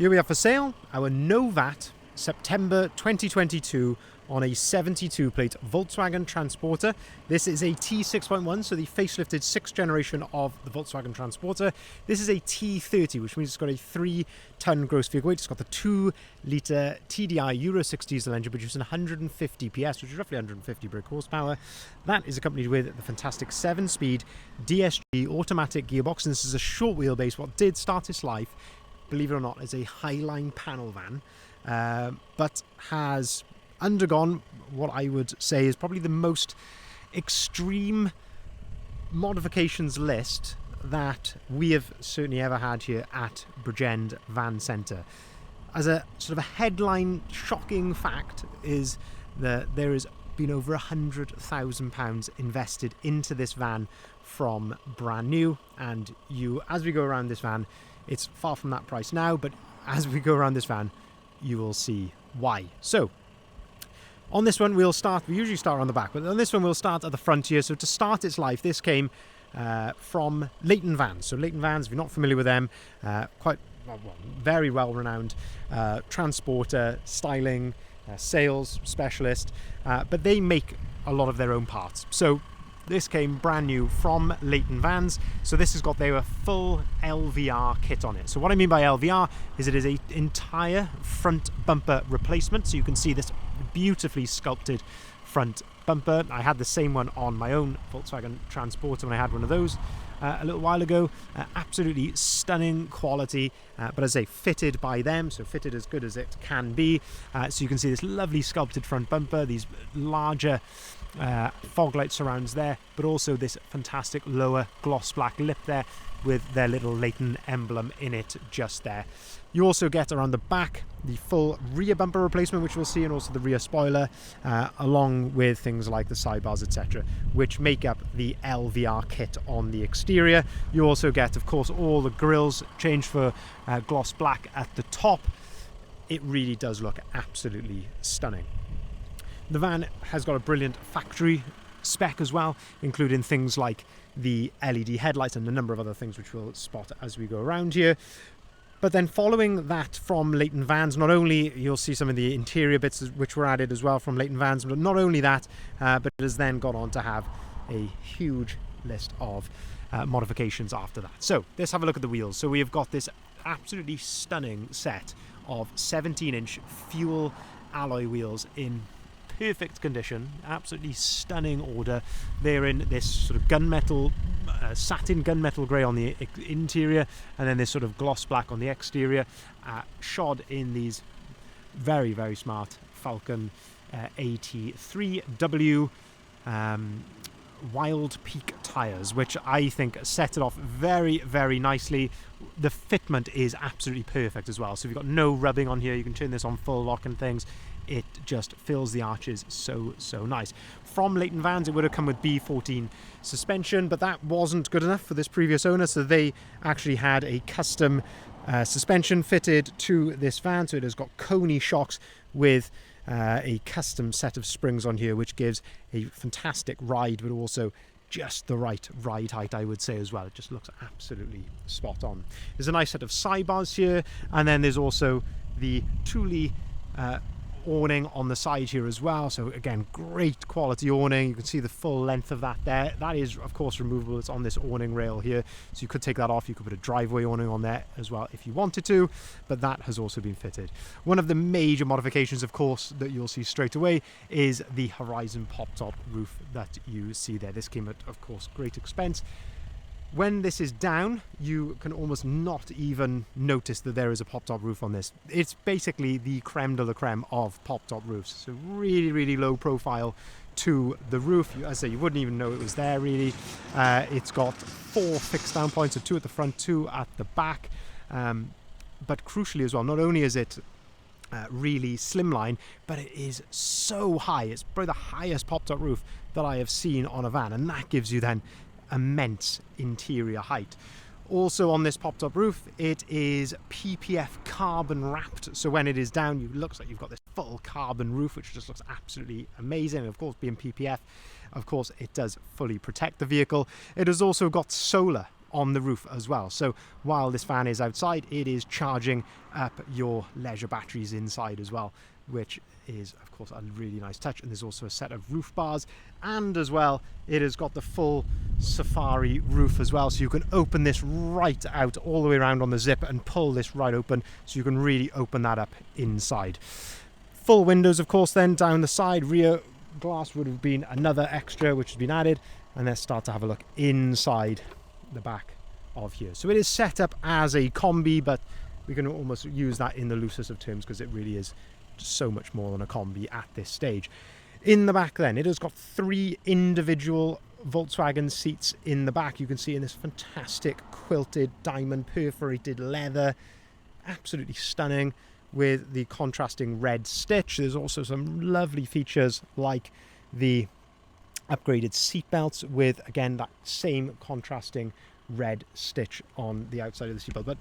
Here we have for sale our no VAT September 2022 on a 72 plate Volkswagen Transporter. This is a T6.1, so the facelifted 6th generation of the Volkswagen Transporter. This is a T30, which means it's got a 3-ton gross vehicle weight. It's got the 2-litre TDI Euro 6 diesel engine producing 150 PS, which is roughly 150 brake horsepower. That is accompanied with the fantastic 7-speed DSG automatic gearbox, and this is a short wheelbase. What did start its life, believe it or not, as a Highline panel van, but has undergone what I would say is probably the most extreme modifications list that we have certainly ever had here at Bridgend Van Centre. As a sort of a headline shocking fact is that there has been over £100,000 invested into this van from brand new, and as we go around this van, it's far from that price now, but as we go around this van you will see why. So on this one we usually start on the back, but on this one we'll start at the front here. So to start its life, this came from Leighton Vans. So Leighton Vans, if you're not familiar with them, very well renowned transporter, styling, sales specialist, but they make a lot of their own parts. So this came brand new from Leighton Vans. So this has got their full LVR kit on it. So what I mean by LVR is it is an entire front bumper replacement. So you can see this beautifully sculpted front bumper. I had the same one on my own Volkswagen Transporter when I had one of those a little while ago. Absolutely stunning quality, but as I say, fitted by them, so fitted as good as it can be. So you can see this lovely sculpted front bumper, these larger fog light surrounds there, but also this fantastic lower gloss black lip there with their little Leighton emblem in it just there. You also get around the back the full rear bumper replacement, which we'll see, and also the rear spoiler, along with things like the sidebars, etc., which make up the LVR kit on the exterior. You also get, of course, all the grills changed for gloss black at the top. It really does look absolutely stunning. The van has got a brilliant factory spec as well, including things like the LED headlights and a number of other things which we'll spot as we go around here. But then following that from Leighton Vans, not only you'll see some of the interior bits which were added as well from Leighton Vans, but not only that, but it has then gone on to have a huge list of modifications after that. So let's have a look at the wheels. So we have got this absolutely stunning set of 17-inch fuel alloy wheels in perfect condition, absolutely stunning order. They're in this sort of gunmetal, satin gunmetal grey on the interior, and then this sort of gloss black on the exterior, shod in these very, very smart Falken 83W Wildpeak tyres, which I think set it off very, very nicely. The fitment is absolutely perfect as well, so if you've got no rubbing on here, you can turn this on full lock and things. It just fills the arches so nice. From Leighton Vans, it would have come with B14 suspension, but that wasn't good enough for this previous owner, so they actually had a custom suspension fitted to this van. So it has got Koni shocks with a custom set of springs on here, which gives a fantastic ride, but also just the right ride height, I would say, as well. It just looks absolutely spot on. There's a nice set of sidebars here, and then there's also the Thule awning on the side here as well. So again, great quality awning. You can see the full length of that there. That is, of course, removable. It's on this awning rail here, so you could take that off. You could put a driveway awning on there as well if you wanted to, but that has also been fitted. One of the major modifications, of course, that you'll see straight away is the Horizon pop-top roof that you see there. This came at, of course, great expense. When this is down, you can almost not even notice that there is a pop-top roof on this. It's basically the creme de la creme of pop-top roofs. So really, really low profile to the roof. As I say, you wouldn't even know it was there, really. It's got 4 fixed down points, so 2 at the front, 2 at the back. But crucially as well, not only is it really slimline, but it is so high. It's probably the highest pop-top roof that I have seen on a van, and that gives you then immense interior height. Also on this pop-top roof, it is PPF carbon wrapped, so when it is down, it looks like you've got this full carbon roof, which just looks absolutely amazing. And of course, being PPF, of course, it does fully protect the vehicle. It has also got solar on the roof as well. So while this van is outside, it is charging up your leisure batteries inside as well, which is of course a really nice touch. And there's also a set of roof bars, and as well it has got the full safari roof as well, so you can open this right out all the way around on the zip and pull this right open, so you can really open that up inside. Full windows of course then down the side. Rear glass would have been another extra which has been added. And let's start to have a look inside the back of here. So it is set up as a combi, but we can almost use that in the loosest of terms because it really is so much more than a combi at this stage. In the back then, it has got 3 individual Volkswagen seats in the back. You can see in this fantastic quilted diamond perforated leather, absolutely stunning with the contrasting red stitch. There's also some lovely features like the upgraded seat belts with, again, that same contrasting red stitch on the outside of the seatbelt. But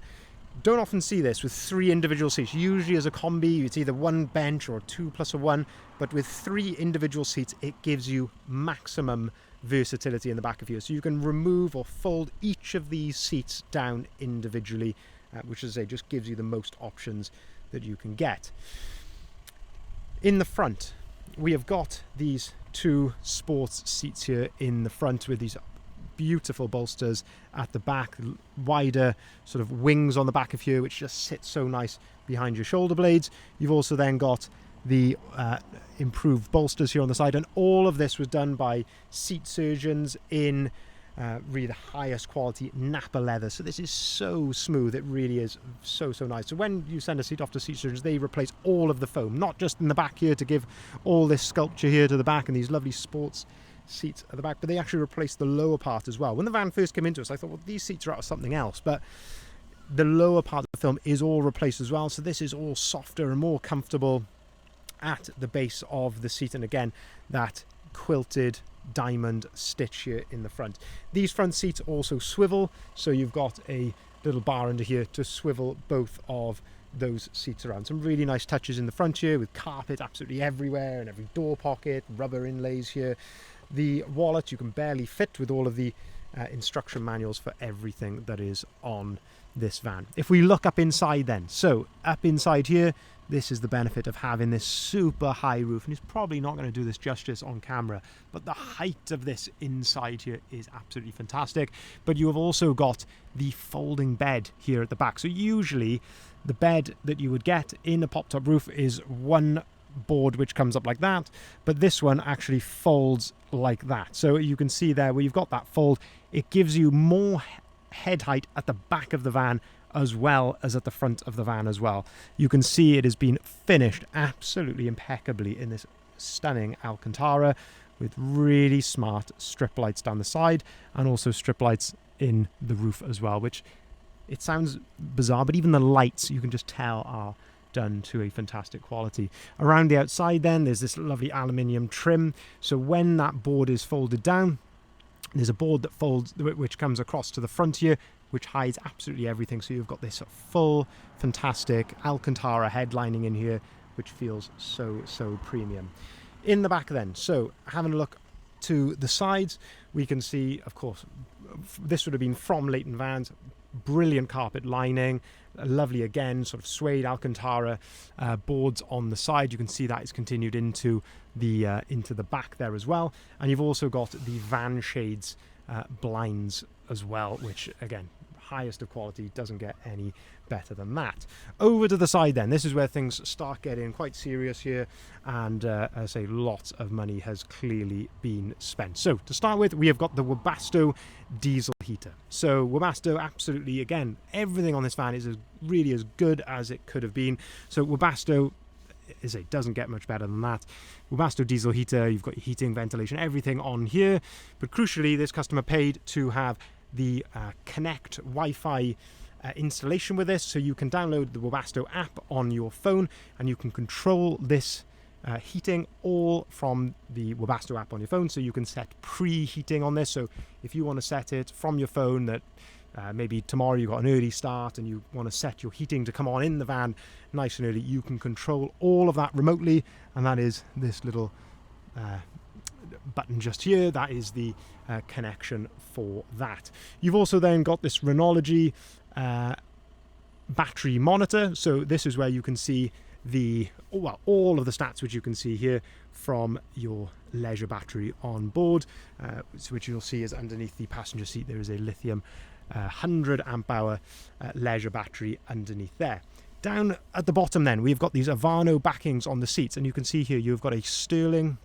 don't often see this with 3 individual seats. Usually as a combi, it's either 1 bench or 2 plus a 1, but with 3 individual seats, it gives you maximum versatility in the back of here. So you can remove or fold each of these seats down individually, which, as I say, just gives you the most options that you can get. In the front, we have got these 2 sports seats here in the front with these beautiful bolsters at the back, wider sort of wings on the back of here, which just sits so nice behind your shoulder blades. You've also then got the improved bolsters here on the side, and all of this was done by Seat Surgeons in really the highest quality Nappa leather. So this is so smooth, it really is so nice. So when you send a seat off to Seat Surgeons, they replace all of the foam, not just in the back here to give all this sculpture here to the back and these lovely sports seats at the back, but they actually replace the lower part as well. When the van first came into us, I thought, well, these seats are out of something else, but the lower part of the film is all replaced as well. So this is all softer and more comfortable at the base of the seat, and again, that quilted diamond stitch here in the front. These front seats also swivel, so you've got a little bar under here to swivel both of those seats around. Some really nice touches in the front here with carpet absolutely everywhere and every door pocket, rubber inlays here. The wallet you can barely fit with all of the instruction manuals for everything that is on this van. If we look up inside then, so up inside here, this is the benefit of having this super high roof, and it's probably not going to do this justice on camera, but the height of this inside here is absolutely fantastic. But you have also got the folding bed here at the back. So usually the bed that you would get in a pop-top roof is one board which comes up like that, but this one actually folds like that. So you can see there where you've got that fold, it gives you more head height at the back of the van as well as at the front of the van as well. You can see it has been finished absolutely impeccably in this stunning Alcantara with really smart strip lights down the side and also strip lights in the roof as well, which it sounds bizarre, but even the lights you can just tell are done to a fantastic quality. Around the outside then, there's this lovely aluminium trim, so when that board is folded down, there's a board that folds, which comes across to the front here, which hides absolutely everything. So you've got this full fantastic Alcantara headlining in here, which feels so premium. In the back then, so having a look to the sides, we can see, of course, this would have been from Leighton Vans, brilliant carpet lining, lovely again sort of suede Alcantara boards on the side. You can see that it's continued into the back there as well, and you've also got the VanShades blinds as well, which again, highest of quality, doesn't get any better than that. Over to the side then, this is where things start getting quite serious here, and as I say, lots of money has clearly been spent. So to start with, we have got the Webasto diesel heater. So Webasto, absolutely, again, everything on this van is really as good as it could have been. So Webasto, as it doesn't get much better than that. Webasto diesel heater, you've got your heating, ventilation, everything on here, but crucially this customer paid to have the Connect Wi-Fi installation with this, so you can download the Webasto app on your phone and you can control this heating all from the Webasto app on your phone. So you can set preheating on this, so if you want to set it from your phone that maybe tomorrow you've got an early start and you want to set your heating to come on in the van nice and early, you can control all of that remotely, and that is this little button just here, that is the connection for that. You've also then got this Rhenology battery monitor. So this is where you can see all of the stats which you can see here from your leisure battery on board, which you'll see is underneath the passenger seat. There is a lithium 100 amp hour leisure battery underneath there. Down at the bottom then, we've got these Avano backings on the seats, and you can see here you've got a Sterling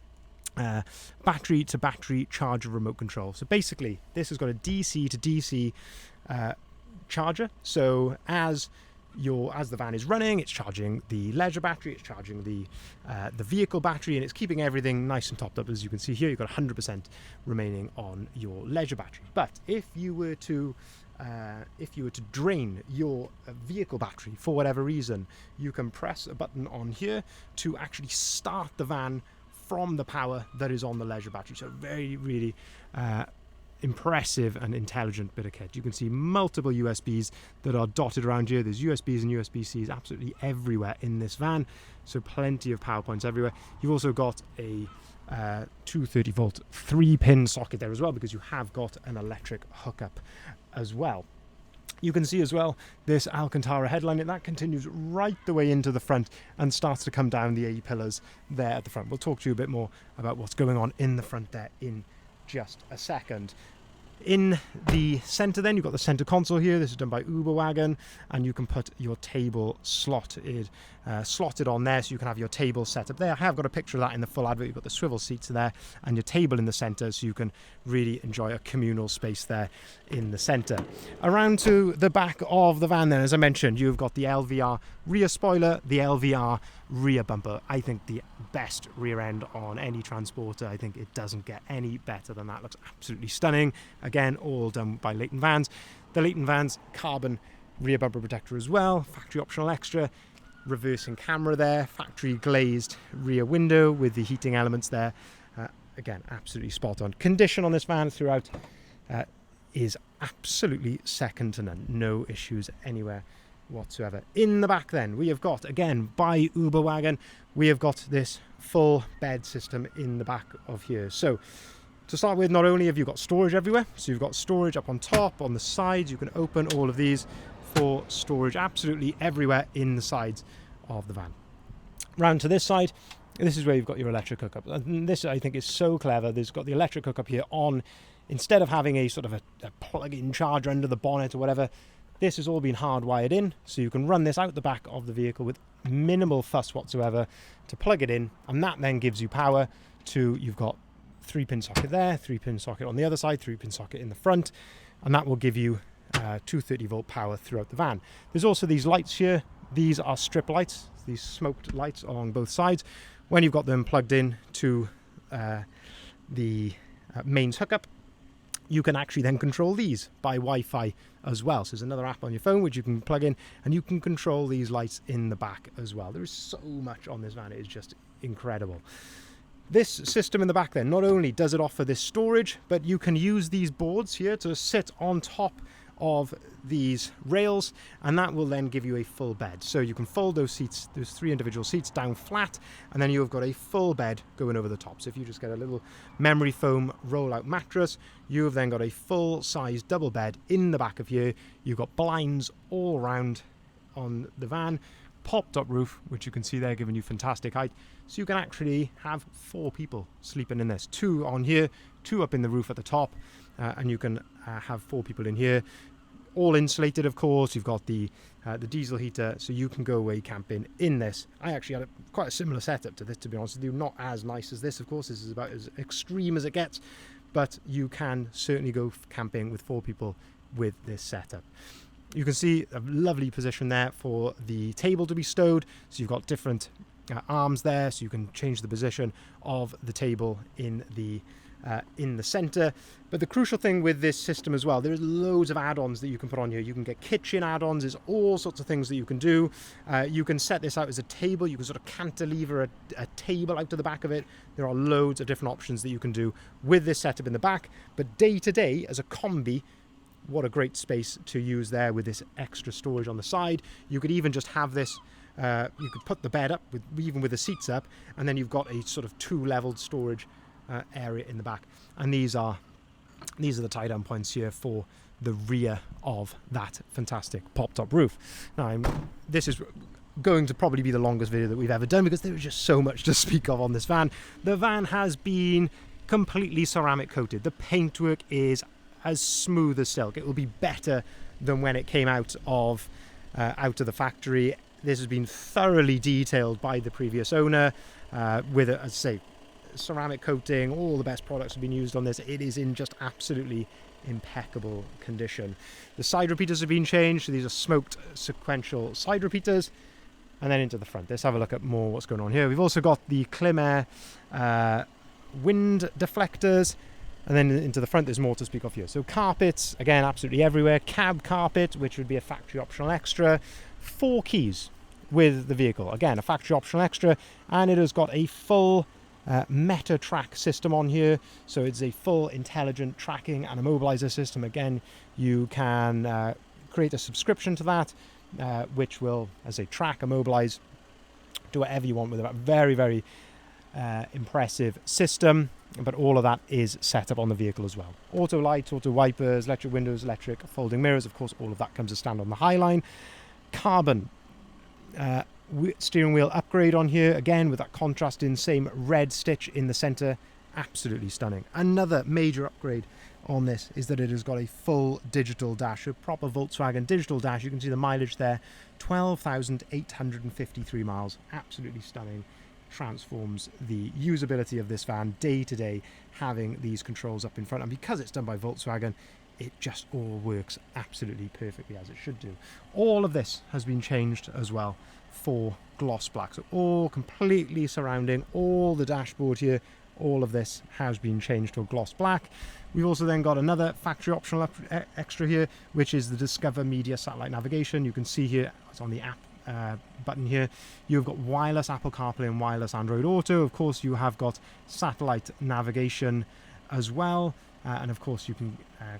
battery to battery charger remote control. So basically this has got a DC to DC charger. So as the van is running, it's charging the leisure battery, it's charging the vehicle battery, and it's keeping everything nice and topped up. As you can see here, you've got 100% remaining on your leisure battery. But if you were to drain your vehicle battery for whatever reason, you can press a button on here to actually start the van from the power that is on the leisure battery. So very, really impressive and intelligent bit of kit. You can see multiple USBs that are dotted around here. There's USBs and USB-Cs absolutely everywhere in this van, so plenty of power points everywhere. You've also got a 230 volt 3-pin socket there as well, because you have got an electric hookup as well. You can see as well this Alcantara headline, and that continues right the way into the front and starts to come down the A-pillars there at the front. We'll talk to you a bit more about what's going on in the front there in just a second. In the center then, you've got the center console here. This is done by Uberwagon, and you can put your table slotted on there, so you can have your table set up there. I have got a picture of that in the full advert. You've got the swivel seats there and your table in the center, so you can really enjoy a communal space there in the center. Around to the back of the van then, as I mentioned, you've got the LVR rear spoiler, the LVR rear bumper. I think the best rear end on any transporter. I think it doesn't get any better than that. Looks absolutely stunning. Again, all done by Leighton Vans. The Leighton Vans carbon rear bumper protector as well, factory optional extra, reversing camera there, factory glazed rear window with the heating elements there. Again, absolutely spot on. Condition on this van throughout is absolutely second to none. No issues anywhere whatsoever. In the back then, we have got, again by Uberwagon, we have got this full bed system in the back of here. So to start with, not only have you got storage everywhere, so you've got storage up on top, on the sides. You can open all of these for storage absolutely everywhere in the sides of the van. Round to this side, this is where you've got your electric hookup. And this, I think, is so clever. There's got the electric hookup here on, instead of having a sort of a plug-in charger under the bonnet or whatever. This has all been hardwired in, so you can run this out the back of the vehicle with minimal fuss whatsoever to plug it in, and that then gives you power to, you've got 3-pin socket there, 3-pin socket on the other side, 3-pin socket in the front, and that will give you 230 volt power throughout the van. There's also these lights here. These are strip lights, these smoked lights along both sides. When you've got them plugged in to the mains hookup, you can actually then control these by Wi-Fi as well. So there's another app on your phone which you can plug in, and you can control these lights in the back as well. There is so much on this van, it is just incredible. This system in the back then, not only does it offer this storage, but you can use these boards here to sit on top of these rails, and that will then give you a full bed. So you can fold those seats, those 3 individual seats, down flat, and then you've got a full bed going over the top. So if you just get a little memory foam roll-out mattress, you've then got a full-size double bed in the back of here. You've got blinds all around on the van, popped up roof, which you can see there, giving you fantastic height. So you can actually have 4 people sleeping in this, 2 on here, 2 up in the roof at the top, and you can have 4 people in here, all insulated, of course. You've got the diesel heater, so you can go away camping in this. I actually had quite a similar setup to this, to be honest with you. Not as nice as this, of course. This is about as extreme as it gets, but you can certainly go camping with 4 people with this setup. You can see a lovely position there for the table to be stowed. So you've got different arms there, so you can change the position of the table in the center. But the crucial thing with this system as well, there's loads of add-ons that you can put on here. You can get kitchen add-ons. There's all sorts of things that you can do. You can set this out as a table. You can sort of cantilever a table out to the back of it. There are loads of different options that you can do with this setup in the back. But day to day, as a combi, what a great space to use there with this extra storage on the side. You could even just have this, you could put the bed up, even with the seats up, and then you've got a sort of 2-leveled storage area in the back, and these are the tie down points here for the rear of that fantastic pop top roof. Now this is going to probably be the longest video that we've ever done because there is just so much to speak of on this van. The van has been completely ceramic coated. The paintwork is as smooth as silk. It will be better than when it came out of the factory. This has been thoroughly detailed by the previous owner with, as I say, ceramic coating. All the best products have been used on this. It is in just absolutely impeccable condition. The side repeaters have been changed, so these are smoked sequential side repeaters. And then into the front, let's have a look at more what's going on here. We've also got the Climair wind deflectors, and then into the front there's more to speak of here. So carpets, again, absolutely everywhere. Cab carpet, which would be a factory optional extra. 4 keys with the vehicle, again a factory optional extra, and it has got a full Meta track system on here, so it's a full intelligent tracking and immobilizer system. Again, you can create a subscription to that, which will, as I track, immobilize, do whatever you want with it. Very, very impressive system, but all of that is set up on the vehicle as well. Auto lights, auto wipers, electric windows, electric folding mirrors, of course all of that comes as standard on the Highline. Carbon steering wheel upgrade on here, again with that contrasting same red stitch in the center, absolutely stunning. Another major upgrade on this is that it has got a full digital dash, a proper Volkswagen digital dash. You can see the mileage there, 12,853 miles, absolutely stunning. Transforms the usability of this van day to day, having these controls up in front, and because it's done by Volkswagen, it just all works absolutely perfectly as it should do. All of this has been changed as well for gloss black, so all completely surrounding all the dashboard here, all of this has been changed to a gloss black. We've also then got another factory optional extra here, which is the Discover Media satellite navigation. You can see here, it's on the app button here, you've got wireless Apple CarPlay and wireless Android Auto. Of course, you have got satellite navigation as well, and of course you can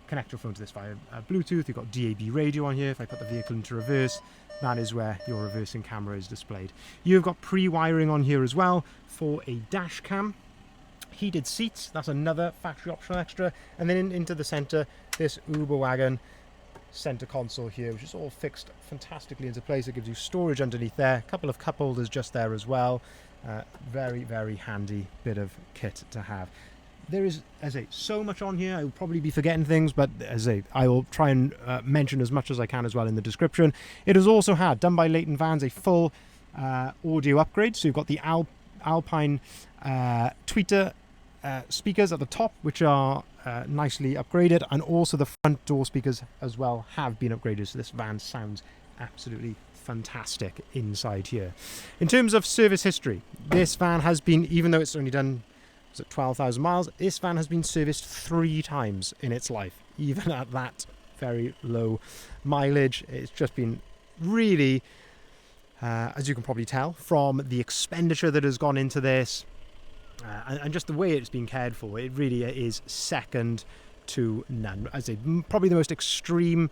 connect your phone to this via Bluetooth. You've got DAB radio on here. If I put the vehicle into reverse, that is where your reversing camera is displayed. You've got pre-wiring on here as well for a dash cam. Heated seats, that's another factory optional extra. And then into the center, this Uberwagon center console here, which is all fixed fantastically into place. It gives you storage underneath there, a couple of cup holders just there as well. Very, very handy bit of kit to have. There is, as I say, so much on here. I will probably be forgetting things, but as I will try and mention as much as I can as well in the description. It has also had, done by Leighton Vans, a full audio upgrade. So you've got the Alpine tweeter speakers at the top, which are nicely upgraded, and also the front door speakers as well have been upgraded, so this van sounds absolutely fantastic inside here. In terms of service history, this van has been, even though it's only done 12,000 miles, this van has been serviced 3 times in its life, even at that very low mileage. It's just been really, as you can probably tell from the expenditure that has gone into this, and just the way it's been cared for, it really is second to none. As I say, probably the most extreme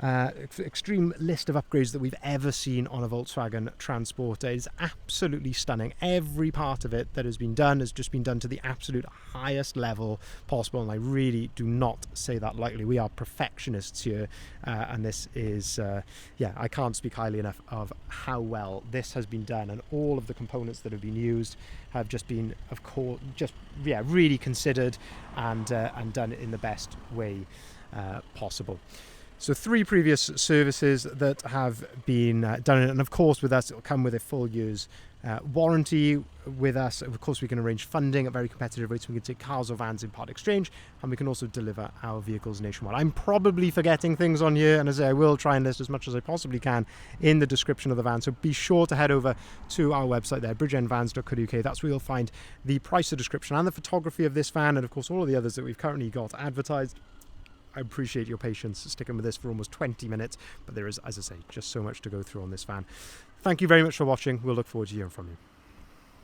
list of upgrades that we've ever seen on a Volkswagen Transporter. It's absolutely stunning. Every part of it that has been done has just been done to the absolute highest level possible, and I really do not say that lightly. We are perfectionists here, and this is I can't speak highly enough of how well this has been done, and all of the components that have been used have just been, of course, really considered and done in the best way possible. So 3 previous services that have been done, and of course with us it will come with a full year's warranty with us. Of course we can arrange funding at very competitive rates. We can take cars or vans in part exchange, and we can also deliver our vehicles nationwide. I'm probably forgetting things on here, and as I say, I will try and list as much as I possibly can in the description of the van, so be sure to head over to our website there, bridgeendvans.co.uk. That's where you'll find the price, the description and the photography of this van, and of course all of the others that we've currently got advertised. I appreciate your patience sticking with this for almost 20 minutes, but there is, as I say, just so much to go through on this van. Thank you very much for watching. We'll look forward to hearing from you.